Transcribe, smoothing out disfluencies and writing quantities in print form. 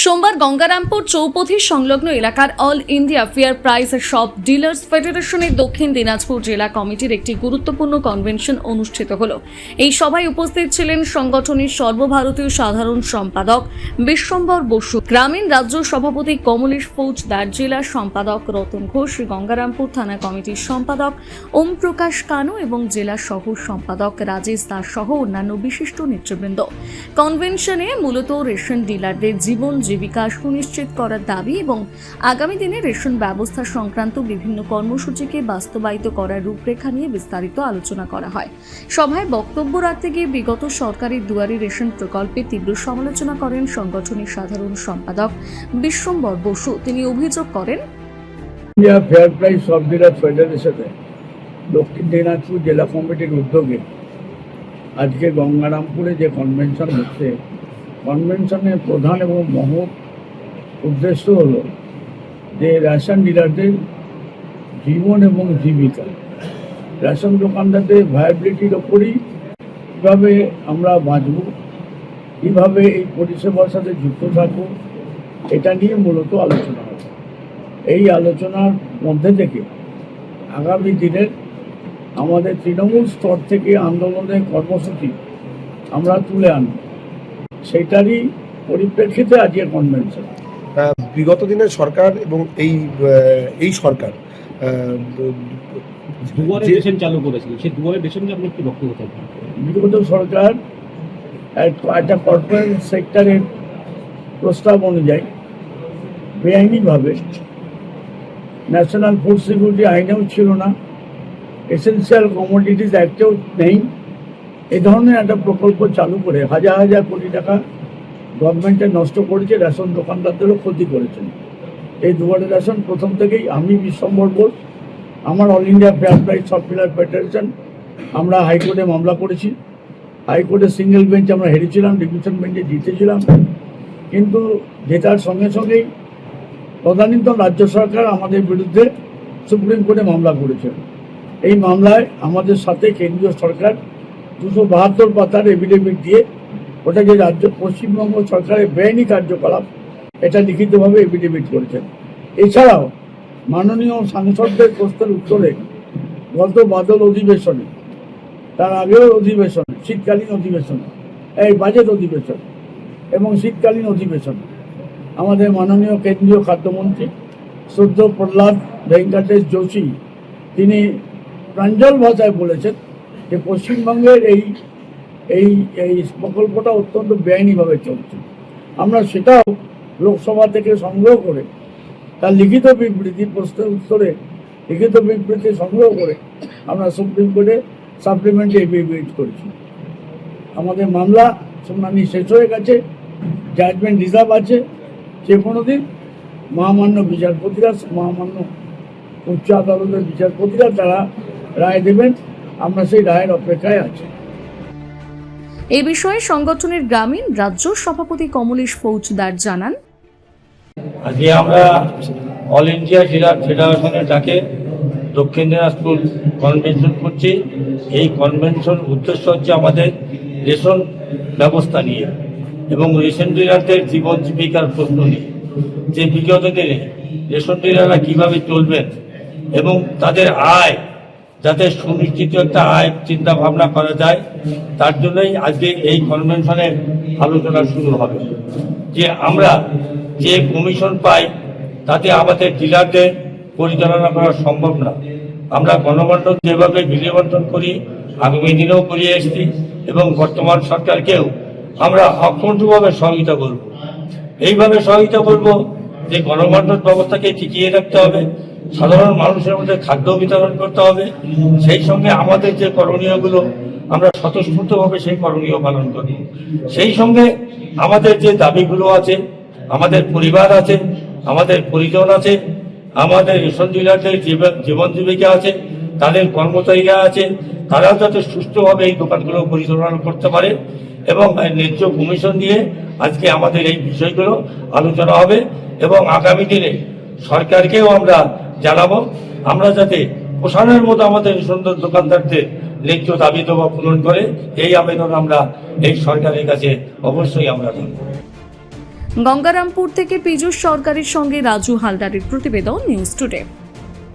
সোমবার গঙ্গারামপুর চৌপথি সংলগ্ন এলাকার all India fair price shop dealers ফেডারেশনের দক্ষিণ দিনাজপুর জেলা কমিটির একটি গুরুত্বপূর্ণ কনভেনশন অনুষ্ঠিত হল। এই সভায় উপস্থিত ছিলেন সংগঠনের সর্বভারতীয় সাধারণ সম্পাদক বিশ্বম্বর বসু, গ্রামীণ রাজ্য সভাপতি কমলেশ ফৌজদার, জেলা সম্পাদক রতন ঘোষ, গঙ্গারামপুর থানা কমিটির সম্পাদক ওম প্রকাশ কানু এবং জেলা সহ সম্পাদক রাজেশ দাস সহ অন্যান্য বিশিষ্ট নেতৃবৃন্দ। কনভেনশনে মূলত রেশন ডিলারদের জীবন জীবিকা সুনিশ্চিত করার দাবি এবং আগামী দিনে রেশন ব্যবস্থা সংক্রান্ত বিভিন্ন কর্মসূচিকে বাস্তবায়িত করার রূপরেখা নিয়ে বিস্তারিত আলোচনা করা হয়। সভায় বক্তব্য রাখতে গিয়ে বিগত সরকারি দুয়ারি রেশন প্রকল্পে তীব্র সমালোচনা করেন সংগঠনের সাধারণ সম্পাদক বিশ্বম্বর বসু। তিনি অভিযোগ করেন, ইন্ডিয়া ফেয়ার প্রাইস সব ডিলার ফেডারেশনে দক্ষিণ দিনাজপুর জেলা কমিটির উদ্যোগে আজকে গঙ্গারামপুরে যে কনভেনশন হচ্ছে, কনভেনশনের প্রধান এবং মহৎ উদ্দেশ্য হলো যে রেশন ডিলারদের জীবন এবং জীবিকা, রেশন দোকানদারদের ভায়াবিলিটির ওপরই কীভাবে আমরা বাঁচব, কীভাবে এই পরিষেবার সাথে যুক্ত থাকবো, এটা নিয়ে মূলত আলোচনা হবে। এই আলোচনার মধ্যে থেকে আগামী দিনের আমাদের তৃণমূল স্তর থেকে আন্দোলনের কর্মসূচি আমরা তুলে আনব, সেটারই পরিপ্রেক্ষিতে আজকের কনভেনশন। বিগত দিনের সরকার এবং এই সরকার দুয়ারে রেশন চালু করেছিল, সেই দুয়ারে রেশন নিয়ে আপনি কি বক্তব্য থাকবেন? বিগত সরকার একটা কর্পোরেট সেক্টরের প্রস্তাব অনুযায়ী বেআইনিভাবে ন্যাশনাল ফুড সিকিউরিটি আইনেও ছিল না, এসেনশিয়াল কমোডিটিস অ্যাক্টেও নেই, এই ধরনের একটা প্রকল্প চালু করে হাজার হাজার কোটি টাকা গভর্নমেন্টে নষ্ট করেছে, রেশন দোকানদারদেরও ক্ষতি করেছেন। এই দুয়ারে রেশন প্রথম থেকেই আমি বিশ্বম্বর বোস, আমার অল ইন্ডিয়া ফেয়ার প্রাইস সব ডিলার ফেডারেশন, আমরা হাইকোর্টে মামলা করেছি। হাইকোর্টে সিঙ্গেল বেঞ্চ আমরা হেরেছিলাম, ডিভিশন বেঞ্চে জিতেছিলাম, কিন্তু জেতার সঙ্গে সঙ্গেই তদানীন্তন রাজ্য সরকার আমাদের বিরুদ্ধে সুপ্রিম কোর্টে মামলা করেছে। এই মামলায় আমাদের সাথে কেন্দ্রীয় সরকার 272 পাতার এফিডেভিট দিয়ে ওটা যে রাজ্য পশ্চিমবঙ্গ সরকারের বেআইনি কার্যকলাপ এটা লিখিতভাবে এফিডেভিট করেছেন। এছাড়াও মাননীয় সাংসদদের প্রশ্নের উত্তরে গত বাদল অধিবেশনে, তার আগেও অধিবেশনে, শীতকালীন অধিবেশনে, এই বাজেট অধিবেশন এবং শীতকালীন অধিবেশন আমাদের মাননীয় কেন্দ্রীয় খাদ্যমন্ত্রী শ্রদ্ধ প্রহ্লাদ ভেঙ্কটেশ যোশী তিনি প্রাঞ্জল ভাষায় বলেছেন যে পশ্চিমবঙ্গের এই প্রকল্পটা অত্যন্ত বেআইনিভাবে চলছে। আমরা সেটাও লোকসভা থেকে সংগ্রহ করে তার লিখিত বিবৃতি, প্রশ্নের উত্তরে লিখিত বিবৃতি সংগ্রহ করে আমরা সুপ্রিম কোর্টে সাপ্লিমেন্টারি এফিডেভিট করেছি। আমাদের মামলা শুনানি শেষ হয়ে গেছে, জাজমেন্ট রিজার্ভ আছে। যে কোনো দিন মহামান্য বিচারপতিরা, মহামান্য উচ্চ আদালতের বিচারপতিরা তারা রায় দেবেন, আমরা সেই রায়ের অপেক্ষায় আছি। এ বিষয়ে সংগঠনের গ্রামীণ রাজ্য সভাপতি কমলেশ ফৌজদার জানান, আজকে আমরা অল ইন্ডিয়া ডিলার ফেডারেশনের ডাকে দক্ষিণ দিনাজপুর কনভেনশন করছি। এই কনভেনশন উদ্দেশ্য হচ্ছে আমাদের রেশন ব্যবস্থা নিয়ে এবং রেশন ডিলারদের জীবন জীবিকার প্রশ্ন নিয়ে, যে বিগত দিনে রেশন ডিলাররা কীভাবে চলবেন এবং তাদের আয় যাতে সুনিশ্চিত একটা আয় চিন্তা ভাবনা করা যায়, তার জন্যই আজকে এই কনভেনশনের আলোচনা শুরু হবে। যে আমরা যে কমিশন পাই তাতে আমাদের ডিলারদের পরিচালনা করা সম্ভব না। আমরা গণবন্টন যেভাবে বিলি বন্টন করি, আগামী দিনেও করিয়ে এসেছি এবং বর্তমান সরকারকেও আমরা অক্ষুণ্ণভাবে সহযোগিতা করব। এইভাবে সহযোগিতা করব যে গণবন্টন ব্যবস্থাকে টিকিয়ে রাখতে হবে, সাধারণ মানুষের মধ্যে খাদ্য বিতরণ করতে হবে, সেই সঙ্গে আমাদের যে করণীয়গুলো আমরা স্বতঃস্ফূর্তভাবে সেই করণীয় পালন করব। সেই সঙ্গে আমাদের যে দাবিগুলো আছে, আমাদের পরিবার আছে, আমাদের পরিজন আছে, আমাদের রেশন ডিলারদের জীবন জীবিকা আছে, তাদের কর্মচারীরা আছে, তারা যাতে সুষ্ঠুভাবে এই দোকানগুলো পরিচালনা করতে পারে এবং ন্যায্য কমিশন দিয়ে আজকে আমাদের এই বিষয়গুলো আলোচনা হবে এবং আগামী দিনে সরকারকেও আমরা জানাবো, আমরা যাতে পোষণের মতো আমাদের সুন্দর দোকানদারদের ন্যায্য দাবি দেওয়া পূরণ করে, এই আবেদন আমরা এই সরকারের কাছে অবশ্যই আমরা জানাবো। গঙ্গারামপুর থেকে পীযূষ সরকারের সঙ্গে রাজু হালদারের প্রতিবেদন, নিউজ টুডে।